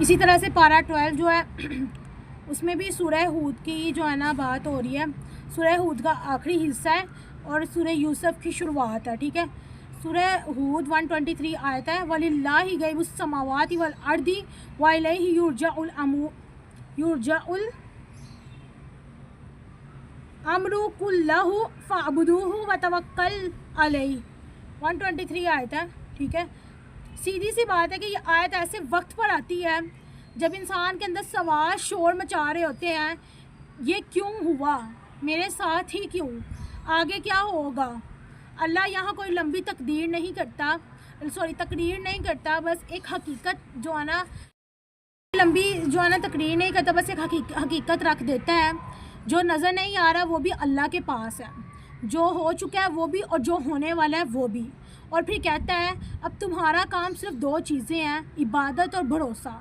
اسی طرح سے پارہ 12 جو ہے اس میں بھی سورہ ہود کی جو ہے نا بات ہو رہی ہے. سورہ ہود کا آخری حصہ ہے اور سورہ یوسف کی شروعات ہے. ٹھیک ہے. سورہ ہود 123 آیت ہے وَلِلَّهِ غَیْبُ السَّمَاوَاتِ وَالْأَرْضِ وَإِلَیْهِ یرجع الْأَمْرُ كُلُّهُ فَاعْبُدُوهُ وَتَوَکَّلْ عَلَیْهِ. 123 آیت ہے. ٹھیک ہے. سیدھی سی بات ہے کہ یہ آیت ایسے وقت پر آتی ہے جب انسان کے اندر سوال شور مچا رہے ہوتے ہیں, یہ کیوں ہوا, میرے ساتھ ہی کیوں, آگے کیا ہوگا. اللہ یہاں کوئی لمبی تقریر نہیں کرتا, بس ایک حقیقت جو ہے نا لمبی جو ہے نا تقریر نہیں کرتا, بس ایک حقیقت رکھ دیتا ہے. جو نظر نہیں آ رہا وہ بھی اللہ کے پاس ہے, جو ہو چکا ہے وہ بھی اور جو ہونے والا ہے وہ بھی. اور پھر کہتا ہے اب تمہارا کام صرف 2 چیزیں ہیں, عبادت اور بھروسہ.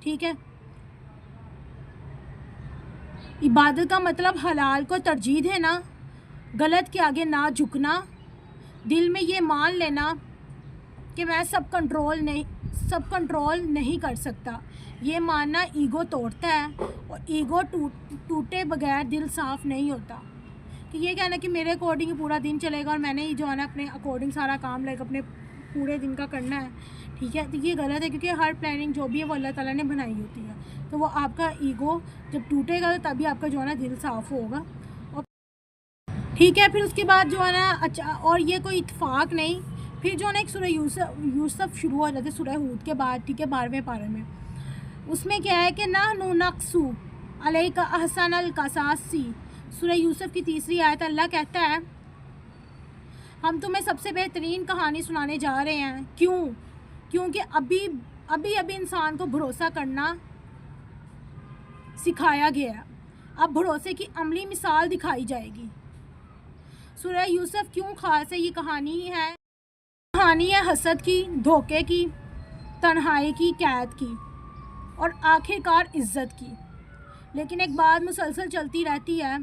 ٹھیک ہے. عبادت کا مطلب حلال کو ترجیح دینا, غلط کے آگے نہ جھکنا, دل میں یہ مان لینا کہ میں سب کنٹرول نہیں کر سکتا. یہ ماننا ایگو توڑتا ہے, اور ایگو ٹوٹے بغیر دل صاف نہیں ہوتا. کہ یہ کہنا کہ میرے اکارڈنگ پورا دن چلے گا اور میں نے ہی جو ہے نا اپنے اکارڈنگ سارا کام لے کے اپنے پورے دن کا کرنا ہے. ٹھیک ہے. تو یہ غلط ہے, کیونکہ ہر پلاننگ جو بھی ہے وہ اللہ تعالیٰ نے بنائی ہوتی ہے. تو وہ آپ کا ایگو جب ٹوٹے گا تو تبھی آپ کا جو ہے نا دل صاف ہوگا. اور ٹھیک ہے. پھر اس کے بعد جو ہے نا اچھا, اور یہ کوئی اتفاق نہیں, پھر جو ہے نا ایک سورہ یوسف شروع ہو جاتے سورہ ہود کے بعد. ٹھیک ہے. 12ویں پارے میں اس میں کیا ہے کہ نحن نقص علیک احسن القصاص. سورہ یوسف کی 3 آیت. اللہ کہتا ہے ہم تمہیں سب سے بہترین کہانی سنانے جا رہے ہیں. کیوں؟ کیونکہ ابھی انسان کو بھروسہ کرنا سکھایا گیا. اب بھروسے کی عملی مثال دکھائی جائے گی. سورہ یوسف کیوں خاص ہے؟ یہ کہانی ہے حسد کی, دھوکے کی, تنہائی کی, قید کی, اور آخر کار عزت کی. لیکن ایک بات مسلسل چلتی رہتی ہے,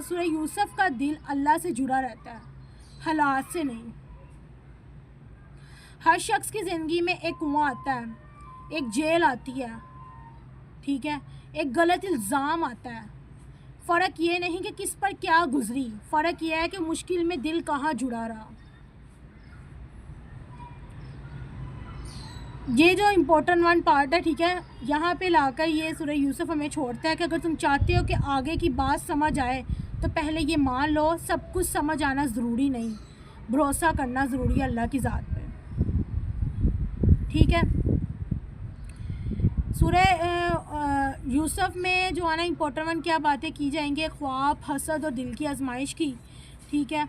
سورہ یوسف کا دل اللہ سے جڑا رہتا ہے, حالات سے نہیں. ہر شخص کی زندگی میں ایک کنواں آتا ہے, ایک جیل آتی ہے. ٹھیک ہے. ایک غلط الزام آتا ہے. فرق یہ نہیں کہ کس پر کیا گزری, فرق یہ ہے کہ مشکل میں دل کہاں جڑا رہا. یہ جو امپورٹنٹ ون پارٹ ہے, ٹھیک ہے, یہاں پہ لا کر یہ سورہ یوسف ہمیں چھوڑتا ہے کہ اگر تم چاہتے ہو کہ آگے کی بات سمجھ آئے تو پہلے یہ مان لو سب کچھ سمجھ آنا ضروری نہیں, بھروسہ کرنا ضروری ہے اللہ کی ذات پہ. ٹھیک ہے. سورہ یوسف میں جو ہے نا امپورٹنٹ ون کیا باتیں کی جائیں گے, خواب, حسد اور دل کی آزمائش کی. ٹھیک ہے.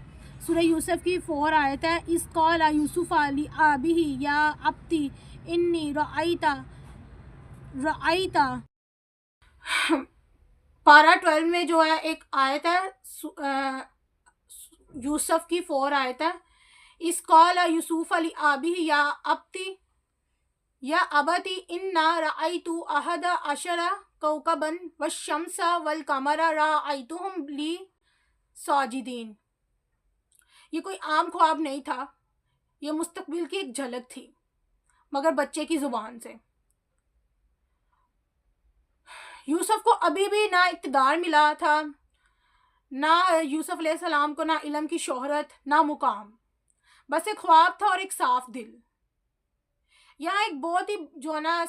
سورہ یوسف کی 4 آیت ہے. اس قال یوسف علی ابیہ یا ابتی انی رأیتا پارہ 12 میں جو ہے ایک آیت ہے, یوسف کی 4 آیت ہے. اس قال یوسف علی ابیہ یا ابتی انا رأیت احد عشر کوکبا والشمس والقمر رأیتهم لی ساجدین. یہ کوئی عام خواب نہیں تھا, یہ مستقبل کی ایک جھلک تھی, مگر بچے کی زبان سے. یوسف کو ابھی بھی نہ اقتدار ملا تھا, نہ یوسف علیہ السلام کو نہ علم کی شہرت, نہ مقام, بس ایک خواب تھا اور ایک صاف دل. یہاں ایک بہت ہی جو ہے نا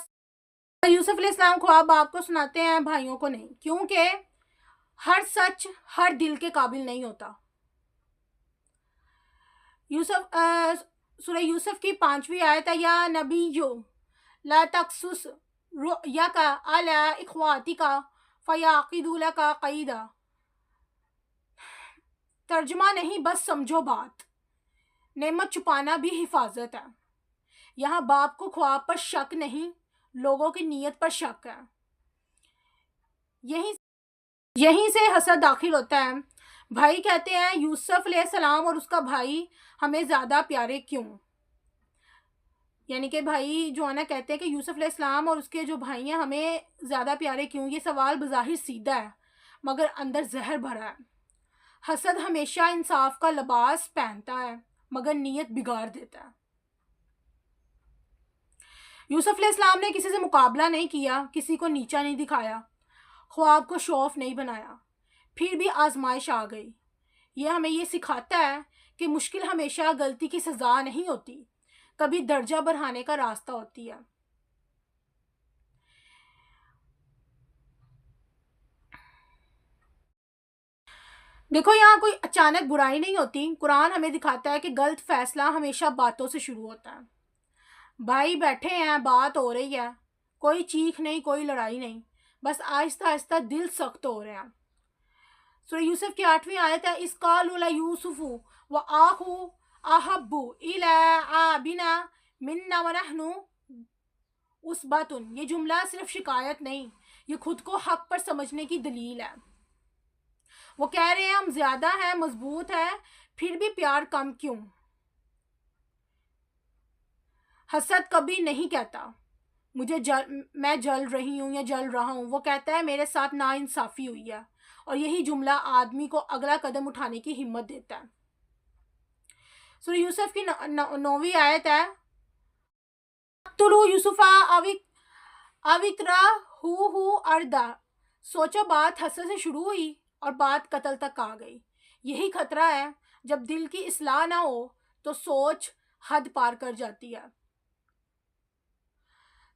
یوسف علیہ السلام خواب آپ کو سناتے ہیں, بھائیوں کو نہیں, کیونکہ ہر سچ ہر دل کے قابل نہیں ہوتا. سورہ یوسف کی 5ویں آیت ہے یا نبیو لا تقصص رؤیاک علی اخواتک فیعقدوا لک قیدا. ترجمہ نہیں, بس سمجھو بات. نعمت چھپانا بھی حفاظت ہے. یہاں باپ کو خواب پر شک نہیں, لوگوں کی نیت پر شک ہے. یہیں سے حسد داخل ہوتا ہے. بھائی کہتے ہیں یوسف علیہ السلام اور اس کا بھائی ہمیں زیادہ پیارے کیوں, یعنی کہ بھائی جو ہے نا کہتے ہیں کہ یوسف علیہ السلام اور اس کے جو بھائی ہیں ہمیں زیادہ پیارے کیوں. یہ سوال بظاہر سیدھا ہے مگر اندر زہر بھرا ہے. حسد ہمیشہ انصاف کا لباس پہنتا ہے مگر نیت بگاڑ دیتا ہے. یوسف علیہ السلام نے کسی سے مقابلہ نہیں کیا، کسی کو نیچا نہیں دکھایا، خواب کو شو آف نہیں بنایا، پھر بھی آزمائش آ گئی۔ یہ ہمیں یہ سکھاتا ہے کہ مشکل ہمیشہ غلطی کی سزا نہیں ہوتی، کبھی درجہ بڑھانے کا راستہ ہوتی ہے۔ دیکھو یہاں کوئی اچانک برائی نہیں ہوتی، قرآن ہمیں دکھاتا ہے کہ غلط فیصلہ ہمیشہ باتوں سے شروع ہوتا ہے۔ بھائی بیٹھے ہیں، بات ہو رہی ہے، کوئی چیخ نہیں، کوئی لڑائی نہیں، بس آہستہ آہستہ دل سخت ہو رہے ہیں۔ سورہ یوسف کی 8ویں آیت ہے، اِذ قالوا لَیوسف وَأَخُوهُ أَحَبُّ إِلیٰ أَبِینَا مِنَّا وَنَحْنُ عُصْبَةٌ۔ یہ جملہ صرف شکایت نہیں، یہ خود کو حق پر سمجھنے کی دلیل ہے۔ وہ کہہ رہے ہیں ہم زیادہ ہیں، مضبوط ہیں، پھر بھی پیار کم کیوں؟ حسد کبھی نہیں کہتا میں جل رہی ہوں یا جل رہا ہوں، وہ کہتا ہے میرے ساتھ ناانصافی ہوئی ہے، اور یہی جملہ آدمی کو اگلا قدم اٹھانے کی ہمت دیتا ہے۔ سورہ یوسف کی 9ویں آیت ہے، اقتلوا یوسف او اطرحوہ ارضا۔ سوچو بات حسد سے شروع ہوئی اور بات قتل تک آ گئی۔ یہی خطرہ ہے، جب دل کی اصلاح نہ ہو تو سوچ حد پار کر جاتی ہے۔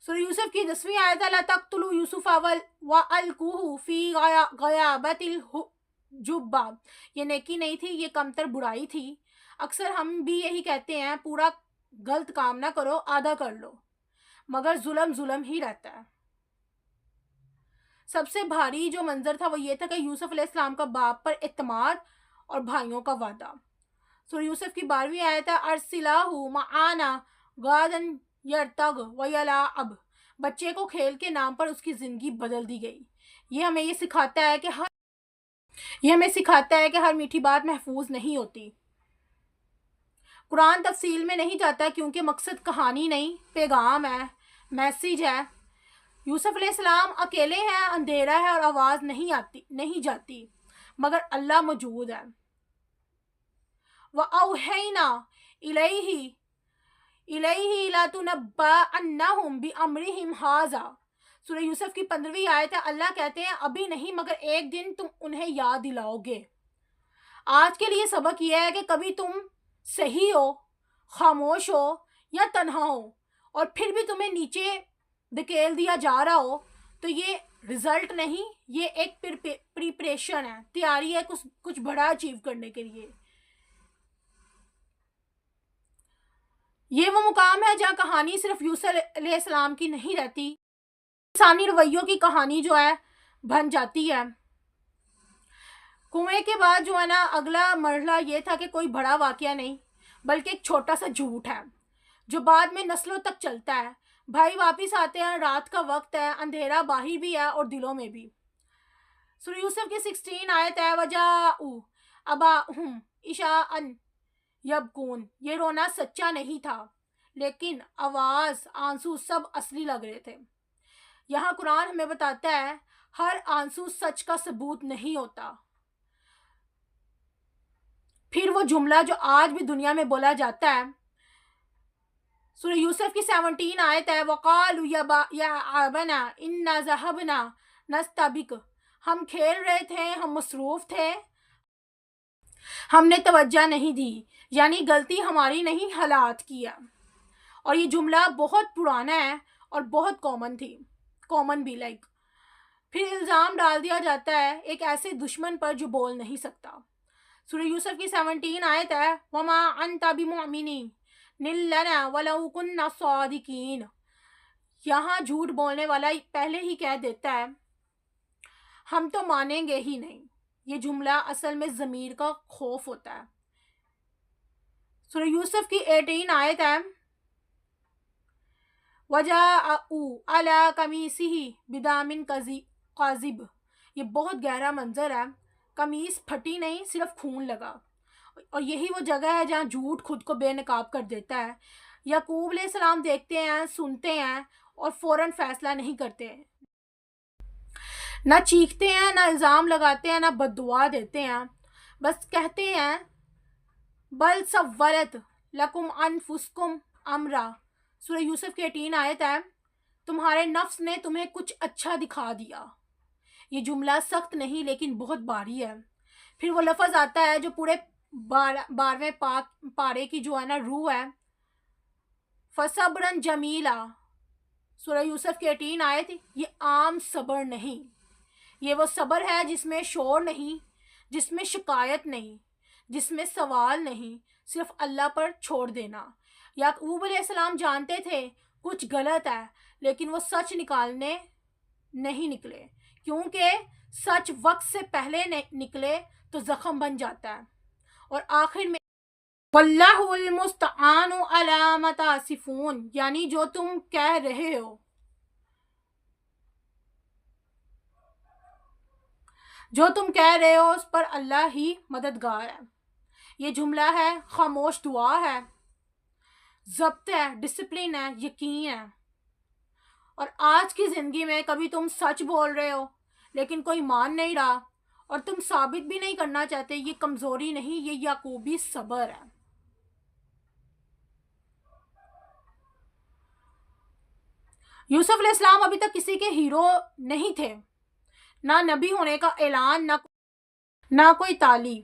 سورہ یوسف کی 10ویں آیت ہے، لا تقتلوا یوسف والقوہ فی غیابۃ الجب۔ یہ نیکی نہیں تھی، یہ کمتر برائی تھی۔ اکثر ہم بھی یہی کہتے ہیں، پورا غلط کام نہ کرو، آدھا کر لو، مگر ظلم ظلم ہی رہتا ہے۔ سب سے بھاری جو منظر تھا وہ یہ تھا کہ یوسف علیہ السلام کا باپ پر اعتماد اور بھائیوں کا وعدہ۔ سورہ یوسف کی 12ویں آیت ہے، ارسلہ معانا غدا یرتع ویلعب۔ بچے کو کھیل کے نام پر اس کی زندگی بدل دی گئی۔ یہ ہمیں سکھاتا ہے کہ ہر میٹھی بات محفوظ نہیں ہوتی۔ قرآن تفصیل میں نہیں جاتا کیونکہ مقصد کہانی نہیں، پیغام ہے، میسیج ہے۔ یوسف علیہ السلام اکیلے ہیں، اندھیرا ہے اور آواز نہیں جاتی، مگر اللہ موجود ہے۔ وَأَوْحَيْنَا إِلَيْهِ لَتُنَبَّئَنَّهُم بِأَمْرِهِمْ هَٰذَا۔ سورہ یوسف کی 15ویں آیت ہے، اللہ کہتے ہیں ابھی نہیں مگر ایک دن تم انہیں یاد دلاؤ گے۔ آج کے لیے سبق یہ ہے کہ کبھی تم صحیح ہو، خاموش ہو یا تنہا ہو، اور پھر بھی تمہیں نیچے دھکیل دیا جا رہا ہو، تو یہ رزلٹ نہیں، یہ ایک پریپریشن ہے، تیاری ہے کچھ بڑا اچیو کرنے کے لیے۔ یہ وہ مقام ہے جہاں کہانی صرف یوسف علیہ السلام کی نہیں رہتی، انسانی رویوں کی کہانی جو ہے بن جاتی ہے۔ کنویں کے بعد جو ہے نا اگلا مرحلہ یہ تھا کہ کوئی بڑا واقعہ نہیں بلکہ ایک چھوٹا سا جھوٹ ہے جو بعد میں نسلوں تک چلتا ہے۔ بھائی واپس آتے ہیں، رات کا وقت ہے، اندھیرا باہر بھی ہے اور دلوں میں بھی۔ سورہ یوسف کی 16 آیت ہے، وَجَاءُوا أَبَاءَهُمْ عِشَاءً یبکون۔ یہ رونا سچا نہیں تھا، لیکن آواز، آنسو سب اصلی لگ رہے تھے۔ یہاں قرآن ہمیں بتاتا ہے ہر آنسو سچ کا ثبوت نہیں ہوتا۔ پھر وہ جملہ جو آج بھی دنیا میں بولا جاتا ہے، سورہ یوسف کی 17 آیت ہے، وَقَالُوا يَا أَبَانَا إِنَّا ذَهَبْنَا نَسْتَبِقُ۔ ہم کھیل رہے تھے، ہم مصروف تھے، ہم نے توجہ نہیں دی، یعنی غلطی ہماری نہیں، حالات کی ہے۔ اور یہ جملہ بہت پرانا ہے اور بہت کامن بھی پھر الزام ڈال دیا جاتا ہے ایک ایسے دشمن پر جو بول نہیں سکتا۔ سورہ یوسف کی 17 آیت ہے، وَمَا أَنْتَ بِمُؤْمِنٍ لَنَا وَلَوْ كُنَّا صَادِقِينَ۔ یہاں جھوٹ بولنے والا پہلے ہی کہہ دیتا ہے ہم تو مانیں گے ہی نہیں۔ یہ جملہ اصل میں ضمیر کا خوف ہوتا ہے۔ سورہ یوسف کی 18 آیت ہے، وَجَاءُوا عَلَىٰ قَمِيصِهِ بِدَمٍ كَاذِبٍ۔ یہ بہت گہرا منظر ہے، قمیص پھٹی نہیں، صرف خون لگا، اور یہی وہ جگہ ہے جہاں جھوٹ خود کو بے نقاب کر دیتا ہے۔ یعقوب علیہ السلام دیکھتے ہیں، سنتے ہیں اور فوراً فیصلہ نہیں کرتے، نہ چیختے ہیں، نہ الزام لگاتے ہیں، نہ بد دعا دیتے ہیں، بس کہتے ہیں بل سولت لکم انفسکم امرا سورہ یوسف کی 18 آیت ہے، تمہارے نفس نے تمہیں کچھ اچھا دکھا دیا. یہ جملہ سخت نہیں لیکن بہت بھاری ہے. پھر وہ لفظ آتا ہے جو پورے 12ویں پارے کی جو ہے نا روح ہے، فصبرن جمیلا. سورہ یوسف کی 18 آیت، یہ عام صبر نہیں، یہ وہ صبر ہے جس میں شور نہیں، جس میں شکایت نہیں، جس میں سوال نہیں، صرف اللہ پر چھوڑ دینا. یعقوب علیہ السلام جانتے تھے کچھ غلط ہے، لیکن وہ سچ نکالنے نہیں نکلے، کیونکہ سچ وقت سے پہلے نکلے تو زخم بن جاتا ہے. اور آخر میں واللہ المستعان علی ما تصفون، یعنی جو تم کہہ رہے ہو، اس پر اللہ ہی مددگار ہے. یہ جملہ ہے، خاموش دعا ہے، ضبط ہے، ڈسپلن ہے، یقین ہے. اور آج کی زندگی میں کبھی تم سچ بول رہے ہو لیکن کوئی مان نہیں رہا اور تم ثابت بھی نہیں کرنا چاہتے، یہ کمزوری نہیں، یہ یعقوبی صبر ہے. یوسف علیہ السلام ابھی تک کسی کے ہیرو نہیں تھے، نہ نبی ہونے کا اعلان، نہ کوئی تعلیم،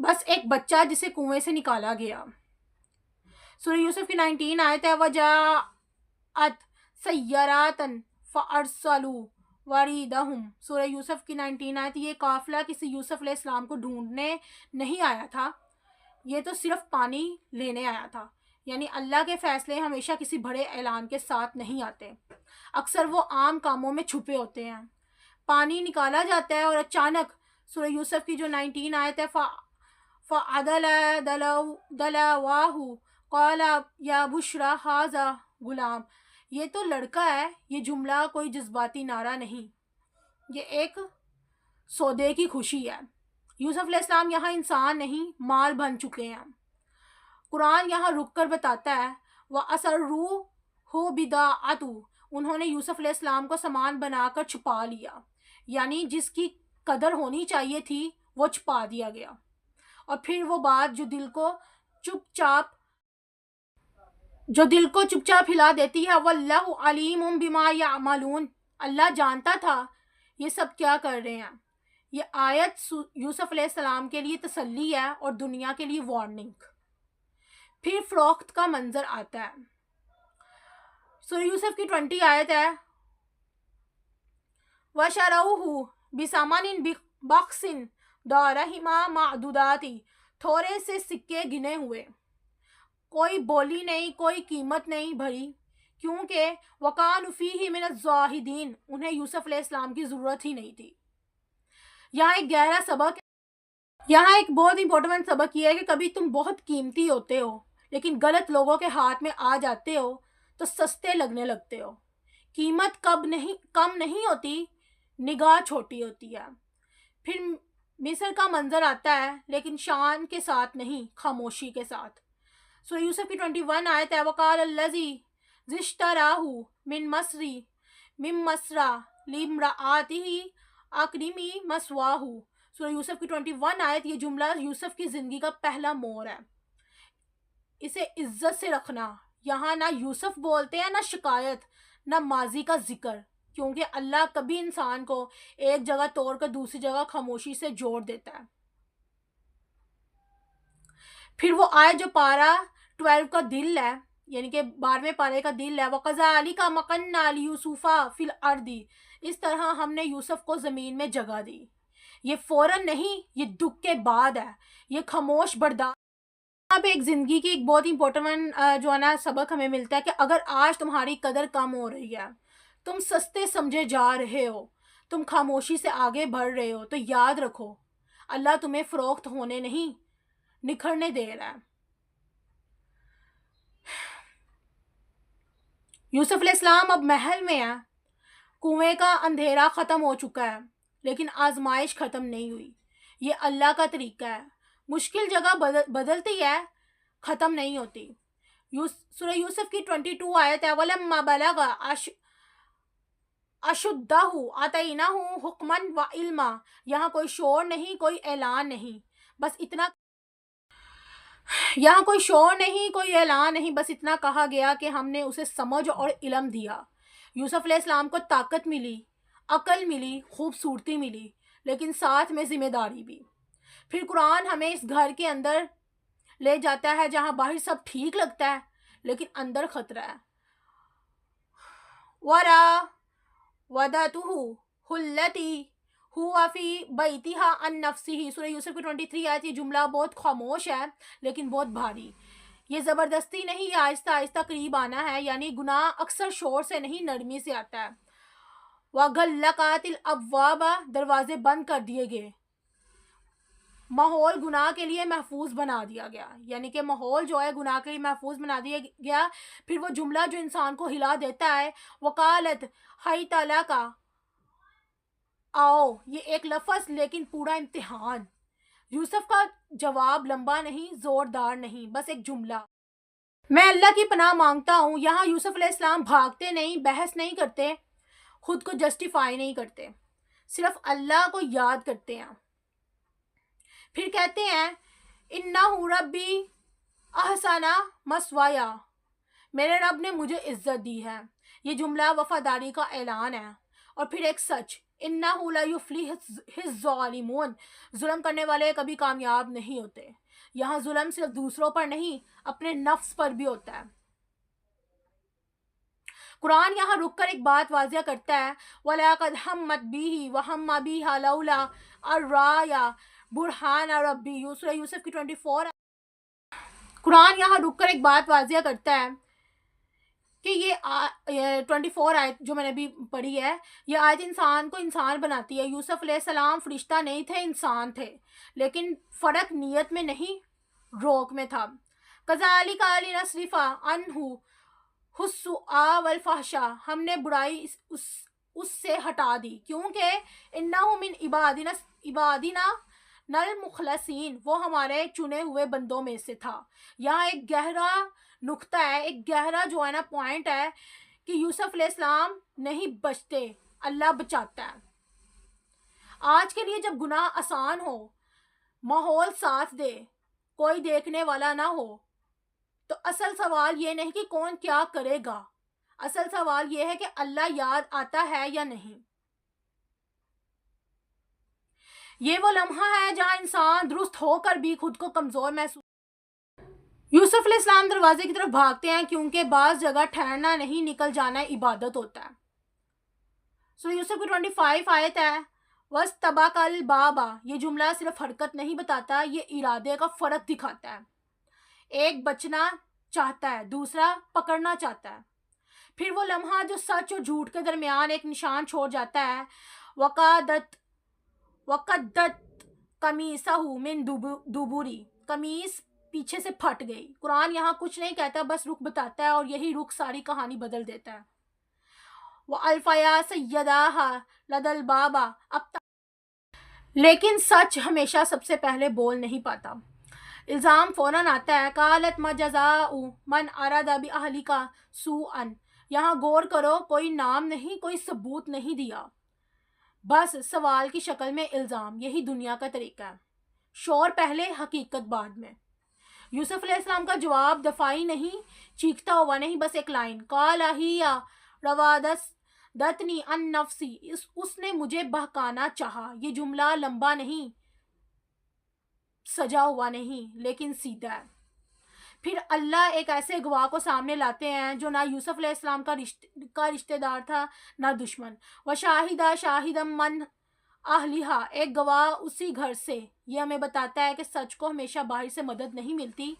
بس ایک بچہ جسے کنویں سے نکالا گیا. سورہ یوسف کی 19 آیت ہے، وَجَاءَتْ سَيَّارَةً فَأَرْسَلُوا وَارِدَهُمْ. سورہ یوسف کی 19 آیت، یہ قافلہ کسی یوسف علیہ السلام کو ڈھونڈنے نہیں آیا تھا، یہ تو صرف پانی لینے آیا تھا. یعنی اللہ کے فیصلے ہمیشہ کسی بڑے اعلان کے ساتھ نہیں آتے، اکثر وہ عام کاموں میں چھپے ہوتے ہیں. پانی نکالا جاتا ہے اور اچانک سورہ یوسف کی جو 19 آیت ہے، فَعَدَلَ دَلَوَاهُ قَالَ يَا بُشْرَى هَذَا غلام. یہ تو لڑکا ہے. یہ جملہ کوئی جذباتی نعرہ نہیں، یہ ایک سودے کی خوشی ہے. یوسف علیہ السلام یہاں انسان نہیں، مال بن چکے ہیں. قرآن یہاں رک کر بتاتا ہے، وَأَسَرُّوهُ بِضَاعَتُهُ، انہوں نے یوسف علیہ السلام کو سامان بنا کر چھپا لیا. یعنی جس کی قدر ہونی چاہیے تھی وہ چھپا دیا گیا. اور پھر وہ بات جو دل کو چپ چاپ ہلا دیتی ہے، وَاللَّهُ عَلِيمٌ بِمَا يَعْمَلُونَ، اللہ جانتا تھا یہ سب کیا کر رہے ہیں. یہ آیت یوسف علیہ السلام کے لیے تسلی ہے اور دنیا کے لیے وارننگ. پھر فروخت کا منظر آتا ہے. سورہ یوسف کی 20 آیت ہے، وَشَرَوْهُ بِثَمَنٍ بَخْسٍ دَرَاهِمَ مَعْدُودَاتٍ، تھوڑے سے سکے گنے ہوئے. کوئی بولی نہیں، کوئی قیمت نہیں بھری، کیونکہ وَكَانُوا فِيهِ مِنَ الزَّاهِدِينَ، انہیں یوسف علیہ السلام کی ضرورت ہی نہیں تھی. یہاں ایک گہرا سبق، یہاں ایک بہت امپورٹنٹ سبق یہ ہے کہ کبھی تم بہت قیمتی ہوتے ہو لیکن غلط لوگوں کے ہاتھ میں آ جاتے ہو تو سستے لگنے لگتے ہو. قیمت کم نہیں ہوتی، نگاہ چھوٹی ہوتی ہے. پھر مصر کا منظر آتا ہے، لیکن شان کے ساتھ نہیں، خاموشی کے ساتھ. سورہ یوسف کی 21 آیت ہے، وَقَالَ الَّذِي اشْتَرَاهُ مِن مَصْرَ لِامْرَأَتِهِ أَكْرِمِي مَثْوَاهُ. سورہ یوسف کی 21 آیت، یہ جملہ یوسف کی زندگی کا پہلا موڑ ہے. اسے عزت سے رکھنا. یہاں نہ یوسف بولتے ہیں، نہ شکایت، نہ ماضی کا ذکر، کیونکہ اللہ کبھی انسان کو ایک جگہ توڑ کر دوسری جگہ خاموشی سے جوڑ دیتا ہے. پھر وہ آیت جو پارہ 12 کا دل ہے، یعنی کہ 12ویں پارے کا دل ہے، وَكَذَلِكَ مَكَنَّا لِيُوسُفَ فِي الْأَرْضِ، اس طرح ہم نے یوسف کو زمین میں جگہ دی. یہ فوراً نہیں، یہ دکھ کے بعد ہے، یہ خاموش برداشت. یہاں پہ ایک زندگی کی ایک بہت امپورٹنٹ جو ہے نا سبق ہمیں ملتا ہے کہ اگر آج تمہاری قدر کم ہو رہی ہے، تم سستے سمجھے جا رہے ہو، تم خاموشی سے آگے بڑھ رہے ہو، تو یاد رکھو اللہ تمہیں فروخت ہونے نہیں، نکھرنے دے رہا ہے. یوسف علیہ السلام اب محل میں ہیں، کنویں کا اندھیرا ختم ہو چکا ہے، لیکن آزمائش ختم نہیں ہوئی. یہ اللہ کا طریقہ ہے، مشکل جگہ بدلتی ہے، ختم نہیں ہوتی. سورہ یوسف کی 22 آیت ہے، وَلَمَّا بَلَغَ أَشُدَّهُ آتَيْنَاهُ حُکْمًا وَعِلْمًا. یہاں کوئی شور نہیں، کوئی اعلان نہیں، بس اتنا یہاں کوئی شور نہیں، کوئی اعلان نہیں، بس اتنا کہا گیا کہ ہم نے اسے سمجھ اور علم دیا۔ یوسف علیہ السلام کو طاقت ملی، عقل ملی، خوبصورتی ملی، لیکن ساتھ میں ذمہ داری بھی۔ پھر قرآن ہمیں اس گھر کے اندر لے جاتا ہے جہاں باہر سب ٹھیک لگتا ہے لیکن اندر خطرہ ہے۔ ورا ودتہ التی ہوا فی بیتہا عن نفسہ، سورہ یوسف کی 23 آیت۔ یہ جملہ بہت خاموش ہے لیکن بہت بھاری۔ یہ زبردستی نہیں، یہ آہستہ آہستہ قریب آنا ہے، یعنی گناہ اکثر شور سے نہیں نرمی سے آتا ہے۔ وغلقات الابواب، دروازے بند کر دیے گئے، ماحول گناہ کے لیے محفوظ بنا دیا گیا، یعنی کہ ماحول جو ہے گناہ کے لیے محفوظ بنا دیا گیا۔ پھر وہ جملہ جو انسان کو ہلا دیتا ہے، وقالت حیت لک، آؤ، یہ ایک لفظ لیکن پورا امتحان۔ یوسف کا جواب لمبا نہیں، زوردار نہیں، بس ایک جملہ، میں اللہ کی پناہ مانگتا ہوں۔ یہاں یوسف علیہ السلام بھاگتے نہیں، بحث نہیں کرتے، خود کو جسٹیفائی نہیں کرتے، صرف اللہ کو یاد کرتے ہیں۔ پھر کہتے ہیں انہ ربی احسن مثوایا، میرے رب نے مجھے عزت دی ہے۔ یہ جملہ وفاداری کا اعلان ہے۔ اور پھر ایک سچ، انہ لا یفلح الظالمون، ظلم کرنے والے کبھی کامیاب نہیں ہوتے۔ یہاں ظلم صرف دوسروں پر نہیں، اپنے نفس پر بھی ہوتا ہے۔ قرآن یہاں رک کر ایک بات واضح کرتا ہے، وَلَقَدْ هَمَّتْ بِهِ وَهَمَّ بِهَا لَوْلَا أَن رَأَىٰ بُرْهَانَ رَبِّهِ، سورہ یوسف کی 24۔ قرآن یہاں رک کر ایک بات واضح کرتا ہے کہ یہ 24 آیت جو میں نے ابھی پڑھی ہے، یہ آیت انسان کو انسان بناتی ہے۔ یوسف علیہ السلام فرشتہ نہیں تھے، انسان تھے، لیکن فرق نیت میں نہیں، روک میں تھا۔ کذالک لنصرف عنہ السوء والفحشاء، ہم نے برائی اس سے ہٹا دی، کیونکہ انہ من عبادنا المخلصین، وہ ہمارے چنے ہوئے بندوں میں سے تھا۔ یہاں ایک گہرا نقطہ ہے، ایک گہرا جو ہے نا پوائنٹ ہے کہ یوسف علیہ السلام نہیں بچتے، اللہ بچاتا ہے۔ آج کے لیے جب گناہ آسان ہو، ماحول ساتھ دے، کوئی دیکھنے والا نہ ہو، تو اصل سوال یہ نہیں کہ کون کیا کرے گا، اصل سوال یہ ہے کہ اللہ یاد آتا ہے یا نہیں۔ یہ وہ لمحہ ہے جہاں انسان درست ہو کر بھی خود کو کمزور محسوس۔ یوسف علیہ السلام دروازے کی طرف بھاگتے ہیں کیونکہ بعض جگہ ٹھہرنا نہیں، نکل جانا عبادت ہوتا ہے۔ سورہ یوسف کی 25 آیت ہے، وَاسْتَبَقَ الْبَابَ، یہ جملہ صرف حرکت نہیں بتاتا، یہ ارادے کا فرق دکھاتا ہے۔ ایک بچنا چاہتا ہے، دوسرا پکڑنا چاہتا ہے۔ پھر وہ لمحہ جو سچ اور جھوٹ کے درمیان ایک نشان چھوڑ جاتا ہے، وَقَدَّتْ قَمِيصَهُ مِن دُبُرٍ، قمیص پیچھے سے پھٹ گئی۔ قرآن یہاں کچھ نہیں کہتا، بس رخ بتاتا ہے، اور یہی رخ ساری کہانی بدل دیتا ہے۔ وَأَلْفَيَا سَيَّدَاهَا لَدَى الْبَابِ، لیکن سچ ہمیشہ سب سے پہلے بول نہیں پاتا۔ الزام فوراً آتا ہے، قالت ما جزاء من اراد بأهلك سوءا، یہاں غور کرو، کوئی نام نہیں، کوئی ثبوت نہیں دیا، بس سوال کی شکل میں الزام۔ یہی دنیا کا طریقہ ہے، شور پہلے، حقیقت بعد میں۔ یوسف علیہ السلام کا جواب دفاعی نہیں، چیختا ہوا نہیں، بس ایک لائن، قال ہی راودتنی عن نفسی، اس نے مجھے بہکانا چاہا۔ یہ جملہ لمبا نہیں، سجا ہوا نہیں، لیکن سیدھا ہے۔ پھر اللہ ایک ایسے گواہ کو سامنے لاتے ہیں جو نہ یوسف علیہ السلام کا رشتہ دار تھا، نہ دشمن۔ وَشَاهِدَ شَاهِدًا مَّنْ أَهْلِهَا، ایک گواہ اسی گھر سے۔ یہ ہمیں بتاتا ہے کہ سچ کو ہمیشہ باہر سے مدد نہیں ملتی،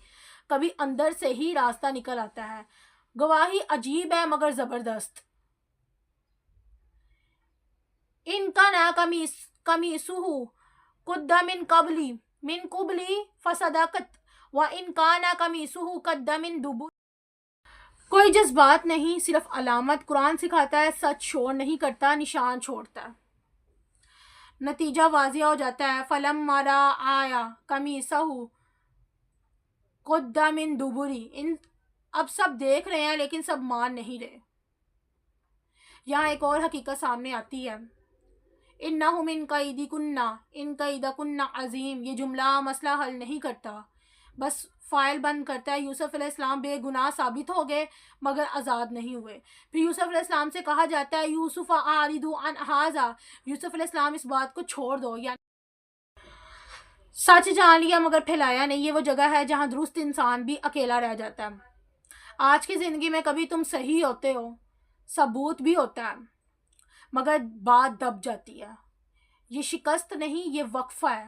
کبھی اندر سے ہی راستہ نکل آتا ہے۔ گواہی عجیب ہے مگر زبردست۔ إِن كَانَ قَمِيصُهُ قُدَّ من قبل فصدقت وَإِن كَانَ قَمِيصُهُ قُدَّ مِن دُبُرٍ، کوئی جذبات نہیں، صرف علامت۔ قرآن سکھاتا ہے سچ شور نہیں کرتا، نشان چھوڑتا ہے۔ نتیجہ واضح ہو جاتا ہے، فَلَمَّا رَأَىٰ قَمِيصَهُ قُدَّ مِن دُبُرٍ، اب سب دیکھ رہے ہیں لیکن سب مان نہیں رہے۔ یہاں ایک اور حقیقت سامنے آتی ہے، اِنَّهُ مِن كَيْدِكُنَّ إِنَّ كَيْدَكُنَّ عَظِيمٌ، یہ جملہ مسئلہ حل نہیں کرتا، بس فائل بند کرتا ہے. یوسف علیہ السلام بے گناہ ثابت ہو گئے مگر آزاد نہیں ہوئے. پھر یوسف علیہ السلام سے کہا جاتا ہے یوسف اعرض عن ھذا، یوسف علیہ السلام اس بات کو چھوڑ دو. یعنی سچ جان لیا مگر پھیلایا نہیں. یہ وہ جگہ ہے جہاں درست انسان بھی اکیلا رہ جاتا ہے. آج کی زندگی میں کبھی تم صحیح ہوتے ہو، ثبوت بھی ہوتا ہے، مگر بات دب جاتی ہے. یہ شکست نہیں، یہ وقفہ ہے،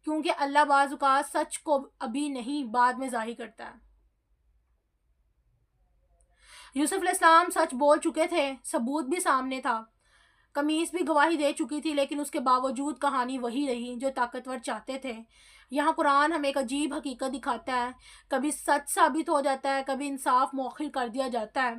کیونکہ اللہ بعض اوقات سچ کو ابھی نہیں بعد میں ظاہر کرتا ہے. یوسف علیہ السلام سچ بول چکے تھے، ثبوت بھی سامنے تھا، قمیص بھی گواہی دے چکی تھی، لیکن اس کے باوجود کہانی وہی رہی جو طاقتور چاہتے تھے. یہاں قرآن ہمیں ایک عجیب حقیقت دکھاتا ہے، کبھی سچ ثابت ہو جاتا ہے، کبھی انصاف مؤخر کر دیا جاتا ہے.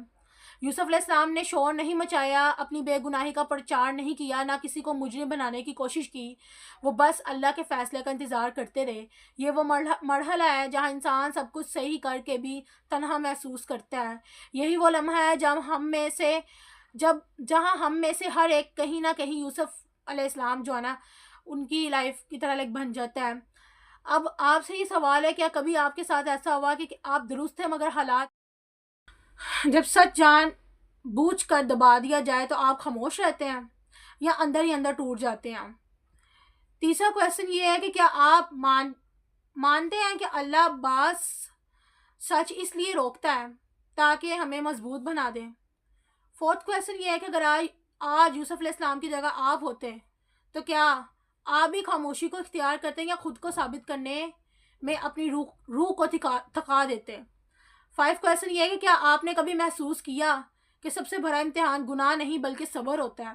یوسف علیہ السلام نے شور نہیں مچایا، اپنی بے گناہی کا پرچار نہیں کیا، نہ کسی کو مجرم بنانے کی کوشش کی. وہ بس اللہ کے فیصلے کا انتظار کرتے رہے. یہ وہ مرحلہ ہے جہاں انسان سب کچھ صحیح کر کے بھی تنہا محسوس کرتا ہے. یہی وہ لمحہ ہے جہاں ہم میں سے ہر ایک کہیں نہ کہیں یوسف علیہ السلام جو ہے نا ان کی لائف کی طرح بن جاتا ہے. اب آپ سے یہ سوال ہے، کیا کبھی آپ کے ساتھ ایسا ہوا کہ آپ درست ہیں مگر حالات جب سچ جان بوجھ کر دبا دیا جائے تو آپ خاموش رہتے ہیں یا اندر ہی اندر ٹوٹ جاتے ہیں؟ تیسرا کویسچن یہ ہے کہ کیا آپ مانتے ہیں کہ اللہ بعض سچ اس لیے روکتا ہے تاکہ ہمیں مضبوط بنا دے؟ فورتھ کویسچن یہ ہے کہ اگر آج یوسف علیہ السلام کی جگہ آپ ہوتے تو کیا آپ بھی خاموشی کو اختیار کرتے یا خود کو ثابت کرنے میں اپنی روح کو تھکا دیتے؟ 5 کویسچن یہ ہے کہ کیا آپ نے کبھی محسوس کیا کہ سب سے بڑا امتحان گناہ نہیں بلکہ صبر ہوتا ہے؟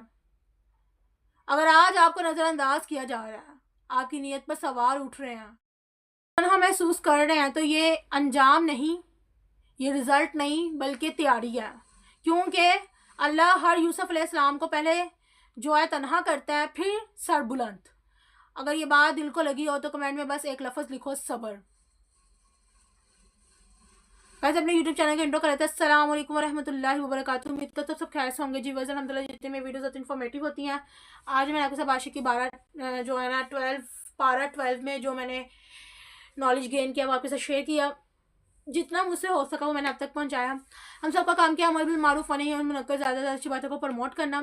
اگر آج آپ کو نظر انداز کیا جا رہا ہے، آپ کی نیت پر سوال اٹھ رہے ہیں، تنہا محسوس کر رہے ہیں، تو یہ انجام نہیں، یہ رزلٹ نہیں بلکہ تیاری ہے. کیونکہ اللہ ہر یوسف علیہ السلام کو پہلے جو ہے تنہا کرتا ہے، پھر سر بلند. اگر یہ بات دل کو لگی ہو تو کمنٹ میں بس ایک لفظ لکھو، صبر. ویسے اپنے یوٹیوب چینل کا انٹرو کر لیتے ہیں. السلام علیکم ورحمۃ اللہ وبرکاتہ. امید کرتا ہوں سب خیر سے ہوں گے. جی ویسے الحمد للہ جتنے میں ویڈیوز انفارمیٹیو ہوتی ہیں. آج میں نے آپ کے ساتھ عاشقی 12 جو ہے نا 12 میں جو میں نے نالج گین کیا وہ آپ کے ساتھ شیئر کیا. جتنا مجھ سے ہو سکا وہ میں نے اب تک پہنچایا. ہم سب کا کام کیا امر بالمعروف ونہی عن المنکر، زیادہ سے زیادہ اچھی باتوں کو پروموٹ کرنا.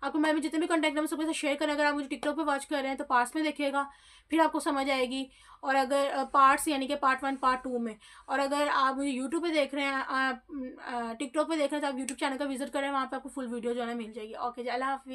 آپ کو میں بھی جتنے بھی کنٹینٹ ہیں سب کے ساتھ شیئر کرنا. اگر آپ مجھے ٹک ٹاک پہ واچ کر رہے ہیں تو پارٹس میں دیکھیے گا، پھر آپ کو سمجھ آئے گی. اور اگر پارٹس یعنی کہ پارٹ 1 پارٹ 2 میں. اور اگر آپ مجھے یوٹیوب پہ دیکھ رہے ہیں، ٹک ٹاک پہ دیکھ رہے ہیں تو آپ یوٹیوب چینل کا وزٹ کریں، وہاں پہ آپ کو فل ویڈیو جو ہے نا مل جائے گی. اوکے جی، اللہ حافظ.